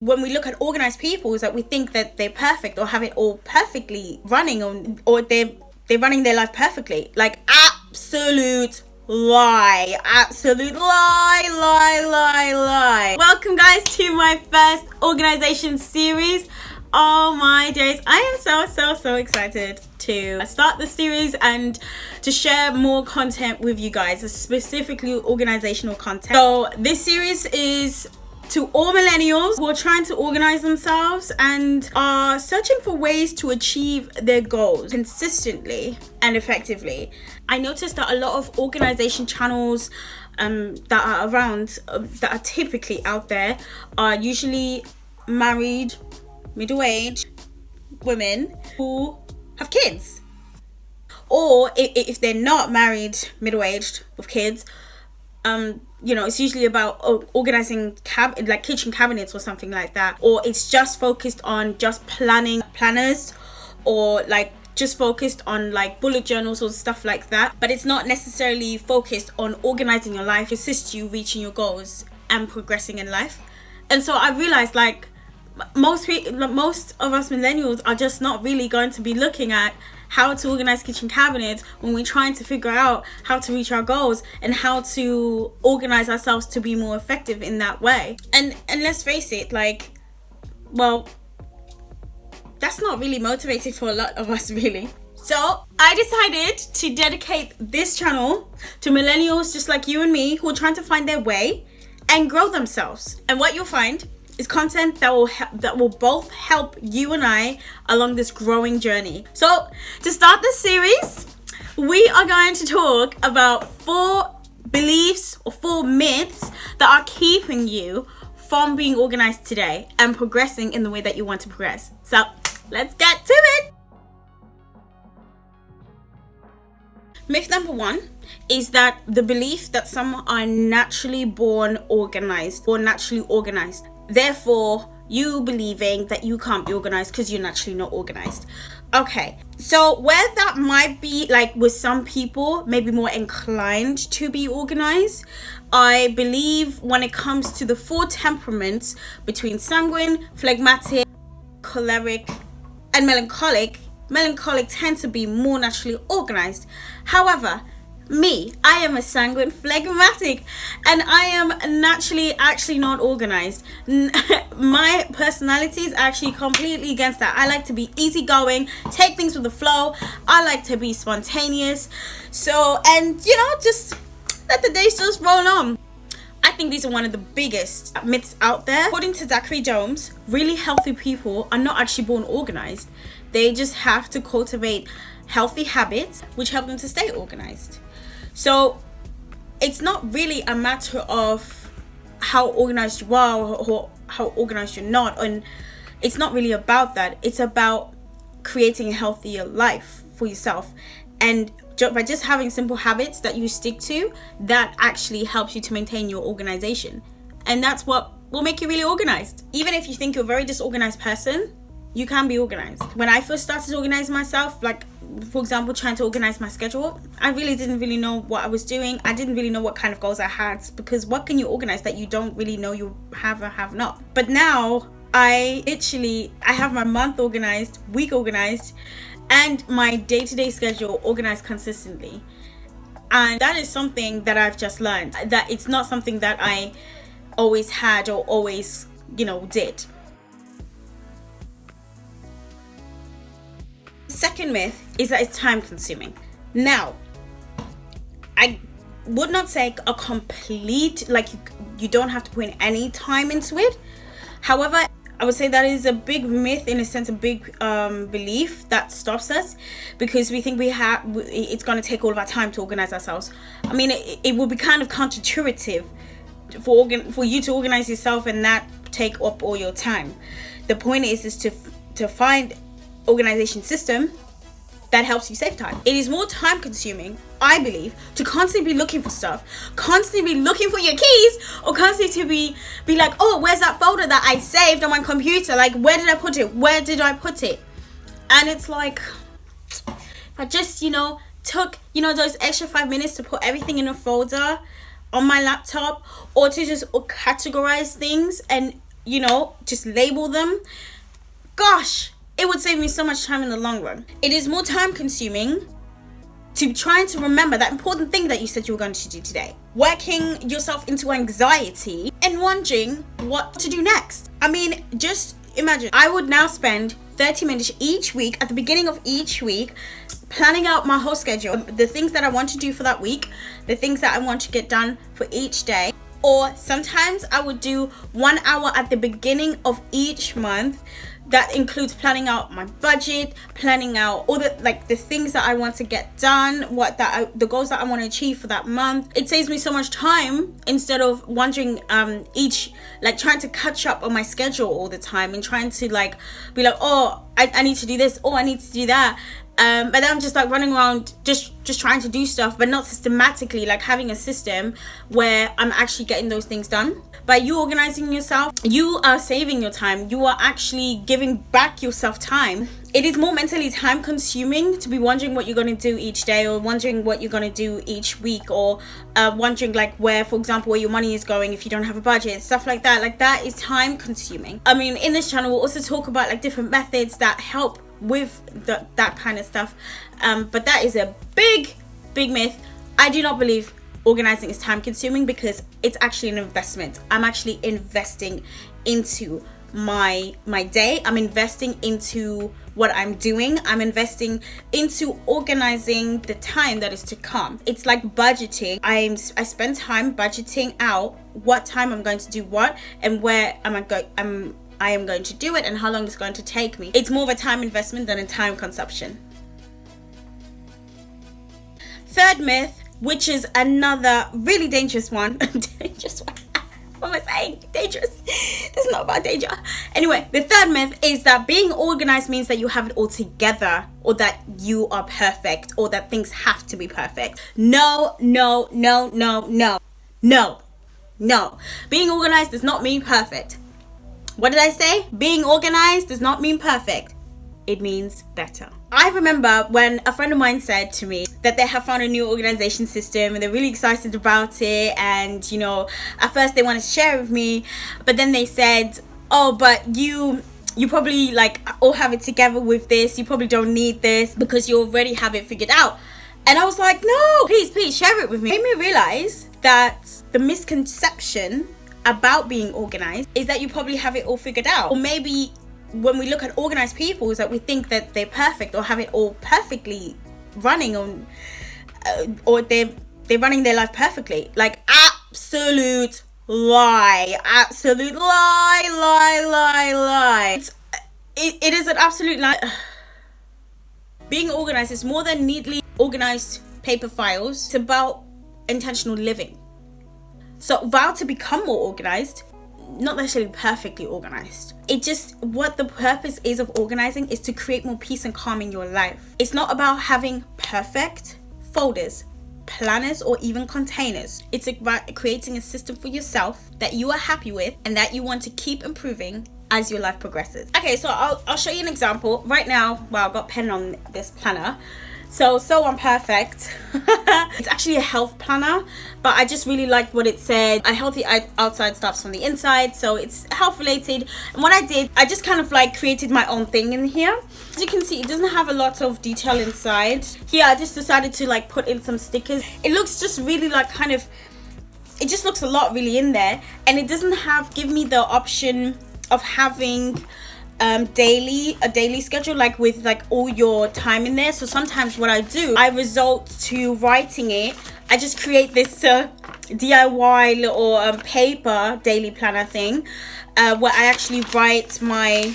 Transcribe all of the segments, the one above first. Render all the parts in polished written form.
when we look at organized people, is that we think that they're perfect or have it all perfectly running, or they're running their life perfectly. Like, absolute lie. Absolute lie. Welcome, guys, to my first organization series. Oh my days, I am so excited to start the series and to share more content with you guys, specifically organizational content. So this series is to all millennials who are trying to organize themselves and are searching for ways to achieve their goals consistently and effectively. I noticed that a lot of organization channels that are around, that are typically out there, are usually married, middle-aged women who have kids. Or if they're not married, middle-aged with kids, it's usually about organizing like kitchen cabinets or something like that. Or it's just focused on just planners, or like just focused on like bullet journals or stuff like that. But it's not necessarily focused on organizing your life to assist you reaching your goals and progressing in life. And so I realized, like, most of us millennials are just not really going to be looking at how to organize kitchen cabinets when we're trying to figure out how to reach our goals and how to organize ourselves to be more effective in that way. And let's face it, like, well, that's not really motivating for a lot of us, really. So I decided to dedicate this channel to millennials just like you and me, who are trying to find their way and grow themselves. And what you'll find is content that will both help you and I along this growing journey. So to start this series, we are going to talk about 4 beliefs or 4 myths that are keeping you from being organized today and progressing in the way that you want to progress. So let's get to it. Myth number 1 is that the belief that some are naturally born organized or naturally organized. Therefore, you believing that you can't be organized because you're naturally not organized. Okay, so where that might be, like, with some people, maybe more inclined to be organized, I believe when it comes to the 4 temperaments between sanguine, phlegmatic, choleric, and melancholic tend to be more naturally organized. However, I am a sanguine phlegmatic, and I am naturally actually not organized. My personality is actually completely against that. I like to be easygoing, take things with the flow. I like to be spontaneous. So, and just let the days just roll on. I think these are one of the biggest myths out there. According to Zachary Jones, really healthy people are not actually born organized. They just have to cultivate healthy habits which help them to stay organized. So it's not really a matter of how organized you are or how organized you're not. And it's not really about that. It's about creating a healthier life for yourself. And by just having simple habits that you stick to, that actually helps you to maintain your organization. And that's what will make you really organized. Even if you think you're a very disorganized person, you can be organized. When I first started organizing myself, like, for example, trying to organize my schedule, I really didn't really know what I was doing. I didn't really know what kind of goals I had, because what can you organize that you don't really know you have or have not? But now I have my month organized, week organized, and my day-to-day schedule organized consistently. And that is something that I've just learned, that it's not something that I always had or always, did. Second myth is that it's time consuming. Now, I would not say a complete, like, you don't have to put in any time into it. However, I would say that is a big myth, in a sense, a big belief that stops us, because we think it's going to take all of our time to organize ourselves. I mean, it would be kind of counterintuitive for you to organize yourself and not take up all your time. The point is to find organization system that helps you save time. It is more time consuming, I believe, to constantly be looking for stuff, constantly be looking for your keys, or constantly to be like, oh, where's that folder that I saved on my computer? Like, where did I put it? And it's like, if I just, took, those extra 5 minutes to put everything in a folder on my laptop, or to just categorize things and just label them, gosh, it would save me so much time in the long run. It is more time consuming to trying to remember that important thing that you said you were going to do today. Working yourself into anxiety and wondering what to do next. I mean, just imagine, I would now spend 30 minutes each week, at the beginning of each week, planning out my whole schedule, the things that I want to do for that week, the things that I want to get done for each day. Or sometimes I would do 1 hour at the beginning of each month. That includes planning out my budget, planning out all the things that I want to get done, the goals that I want to achieve for that month. It saves me so much time instead of wondering trying to catch up on my schedule all the time and trying to be like, oh, I need to do this, oh, I need to do that. But then I'm just running around just trying to do stuff, but not systematically, having a system where I'm actually getting those things done. By you organizing yourself, you are saving your time. You are actually giving back yourself time. It is more mentally time consuming to be wondering what you're going to do each day, or wondering what you're going to do each week, or wondering where, for example, where your money is going if you don't have a budget, stuff like that. That is time consuming. I mean, in this channel, we'll also talk about different methods that help with that kind of stuff, but that is a big myth. I do not believe organizing is time consuming, because it's actually an investment. I'm actually investing into my day. I'm investing into what I'm doing. I'm investing into organizing the time that is to come. It's like budgeting. I spend time budgeting out what time I'm going to do what, and where I am going to do it, and how long it's going to take me. It's more of a time investment than a time consumption. Third myth, which is another really dangerous one. Dangerous one. What am I saying? Dangerous. This is not about danger. Anyway, the third myth is that being organized means that you have it all together, or that you are perfect, or that things have to be perfect. No. Being organized does not mean perfect. What did I say? Being organized does not mean perfect. It means better. I remember when a friend of mine said to me that they have found a new organization system and they're really excited about it, and at first they wanted to share it with me, but then they said, oh, but you probably all have it together with this, you probably don't need this because you already have it figured out. And I was like, no, please share it with me. It made me realize that the misconception about being organized is that you probably have it all figured out. Or maybe when we look at organized people, is that we think that they're perfect or have it all perfectly running on, or they're running their life perfectly. Absolute lie. It is an absolute lie. Being organized is more than neatly organized paper files. It's about intentional living. So vow to become more organized, not necessarily perfectly organized. What the purpose is of organizing is to create more peace and calm in your life. It's not about having perfect folders, planners, or even containers. It's about creating a system for yourself that you are happy with and that you want to keep improving as your life progresses. Okay, so I'll show you an example. Right now, I've got pen on this planner. So I'm perfect. It's actually a health planner, but I just really liked what it said. A healthy outside starts from the inside, so it's health related. And what I did, I just kind of created my own thing in here. As you can see, it doesn't have a lot of detail inside. Here, I just decided to put in some stickers. It looks just really it just looks a lot really in there, and it doesn't give me the option of having a daily schedule with all your time in there. So sometimes what I do, I resort to writing it. I just create this DIY little paper daily planner thing where I actually write my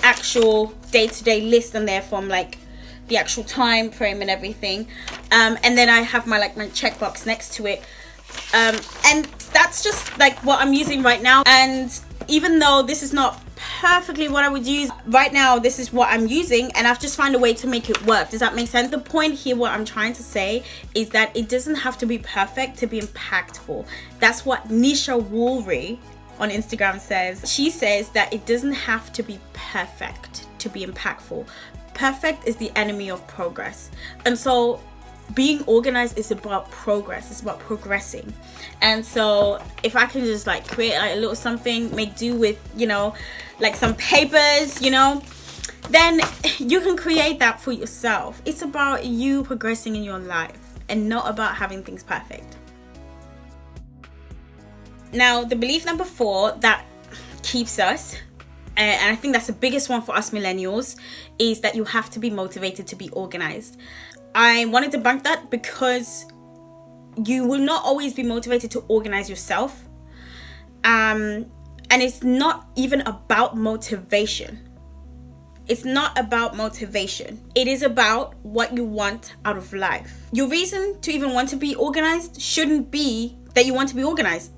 actual day-to-day list on there, from the actual time frame and everything, and then I have my my checkbox next to it, and that's just what I'm using right now. And even though this is not perfectly what I would use right now, this is what I'm using, and I've just found a way to make it work. Does that make sense? The point here, what I'm trying to say, is that it doesn't have to be perfect to be impactful. That's what Nisha Woolry on Instagram says. She says that it doesn't have to be perfect to be impactful. Perfect is the enemy of progress. And so being organized is about progress. It's about progressing. And so if I can just like create like a little something, make do with, you know, like some papers, you know, then you can create that for yourself. It's about you progressing in your life and not about having things perfect. Now, the belief number 4 that keeps us, and I think that's the biggest one for us millennials, is that you have to be motivated to be organized. I want to debunk that because you will not always be motivated to organize yourself. And it's not even about motivation. It's not about motivation. It is about what you want out of life. Your reason to even want to be organized shouldn't be that you want to be organized.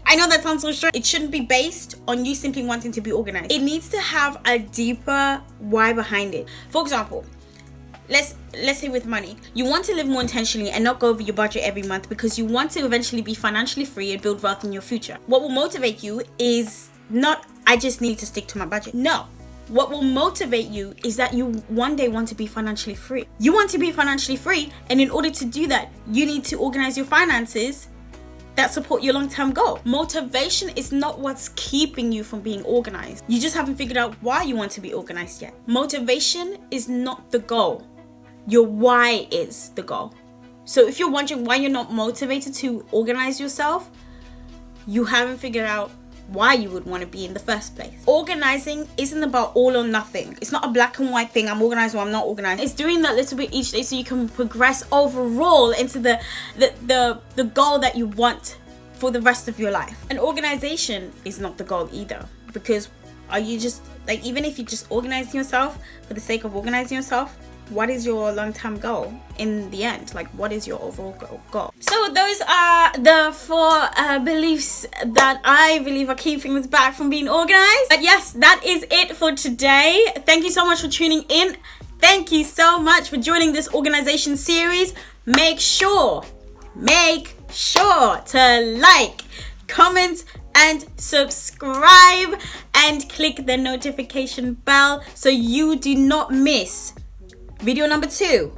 I know that sounds so strange. It shouldn't be based on you simply wanting to be organized. It needs to have a deeper why behind it. For example, let's say with money, you want to live more intentionally and not go over your budget every month because you want to eventually be financially free and build wealth in your future. What will motivate you is not, I just need to stick to my budget. No. What will motivate you is that you one day want to be financially free. You want to be financially free, and in order to do that, you need to organize your finances that support your long-term goal. Motivation is not what's keeping you from being organized. You just haven't figured out why you want to be organized yet. Motivation is not the goal. Your why is the goal. So if you're wondering why you're not motivated to organize yourself, you haven't figured out why you would want to be in the first place. Organizing isn't about all or nothing. It's not a black and white thing. I'm organized or I'm not organized. It's doing that little bit each day so you can progress overall into the goal that you want for the rest of your life. And organization is not the goal either, because are you just like, even if you just organize yourself for the sake of organizing yourself, what is your long-term goal in the end? Like, what is your overall goal? So those are the 4 beliefs that I believe are keeping us back from being organized. But yes, that is it for today. Thank you so much for tuning in. Thank you so much for joining this organization series. Make sure to like, comment, and subscribe, and click the notification bell so you do not miss video number 2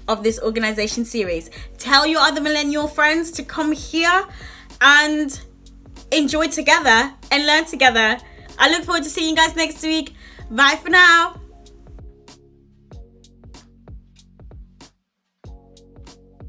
of this organization series. Tell your other millennial friends to come here and enjoy together and learn together. I look forward to seeing you guys next week. Bye for now.